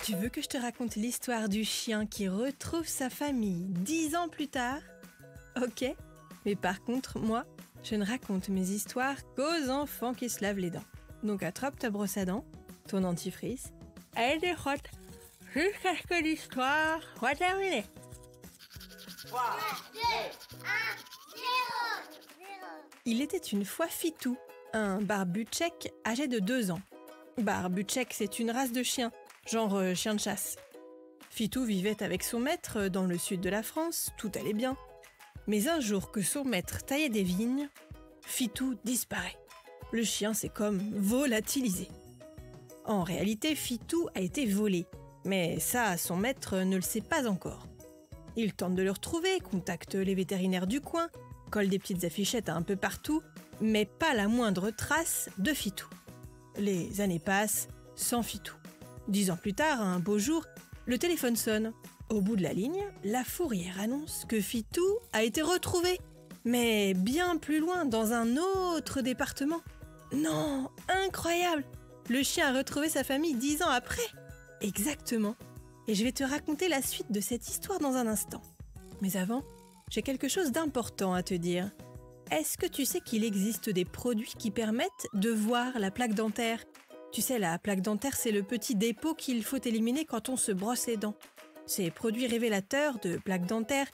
Tu veux que je te raconte l'histoire du chien qui retrouve sa famille 10 ans plus tard? Ok, mais par contre, moi, je ne raconte mes histoires qu'aux enfants qui se lavent les dents. Donc attrape ta brosse à dents, ton dentifrice, et défrotte jusqu'à ce que l'histoire soit terminée. 3, 2, 1, 0. Il était une fois Fitou, un barbu tchèque âgé de 2 ans. Barbu tchèque, c'est une race de chien, genre chien de chasse. Fitou vivait avec son maître dans le sud de la France, tout allait bien. Mais un jour que son maître taillait des vignes, Fitou disparaît. Le chien s'est comme volatilisé. En réalité, Fitou a été volé, mais ça, son maître ne le sait pas encore. Il tente de le retrouver, contacte les vétérinaires du coin, colle des petites affichettes un peu partout, mais pas la moindre trace de Fitou. Les années passent sans Fitou. 10 ans plus tard, un beau jour, le téléphone sonne. Au bout de la ligne, la fourrière annonce que Fitou a été retrouvé, mais bien plus loin, dans un autre département. Non, incroyable! Le chien a retrouvé sa famille 10 ans après. Exactement. Et je vais te raconter la suite de cette histoire dans un instant. Mais avant, j'ai quelque chose d'important à te dire. Est-ce que tu sais qu'il existe des produits qui permettent de voir la plaque dentaire? Tu sais, la plaque dentaire, c'est le petit dépôt qu'il faut éliminer quand on se brosse les dents. Ces produits révélateurs de plaques dentaires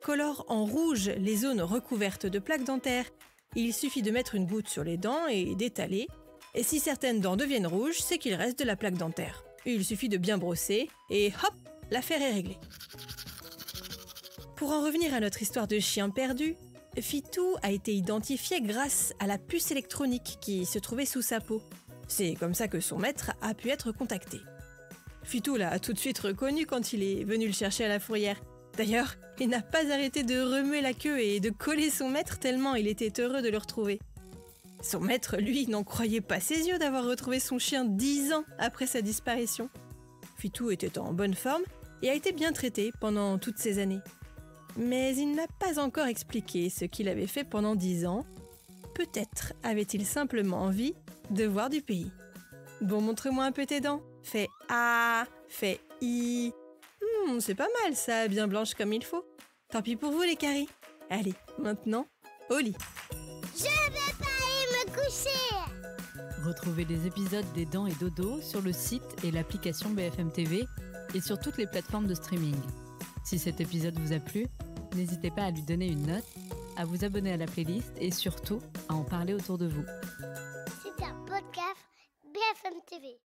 colorent en rouge les zones recouvertes de plaques dentaires. Il suffit de mettre une goutte sur les dents et d'étaler. Et si certaines dents deviennent rouges, c'est qu'il reste de la plaque dentaire. Il suffit de bien brosser et hop, l'affaire est réglée. Pour en revenir à notre histoire de chien perdu, Fitou a été identifié grâce à la puce électronique qui se trouvait sous sa peau. C'est comme ça que son maître a pu être contacté. Fitou l'a tout de suite reconnu quand il est venu le chercher à la fourrière. D'ailleurs, il n'a pas arrêté de remuer la queue et de coller son maître tellement il était heureux de le retrouver. Son maître, lui, n'en croyait pas ses yeux d'avoir retrouvé son chien 10 ans après sa disparition. Fitou était en bonne forme et a été bien traité pendant toutes ces années. Mais il n'a pas encore expliqué ce qu'il avait fait pendant 10 ans. Peut-être avait-il simplement envie de voir du pays. Bon, montre-moi un peu tes dents. Fais A, fais I. C'est pas mal ça, bien blanche comme il faut. Tant pis pour vous les caries. Allez, maintenant, au lit. Je vais pas aller me coucher. Retrouvez les épisodes des Dents et Dodo sur le site et l'application BFM TV et sur toutes les plateformes de streaming. Si cet épisode vous a plu, n'hésitez pas à lui donner une note, à vous abonner à la playlist et surtout à en parler autour de vous. C'est un podcast BFM TV.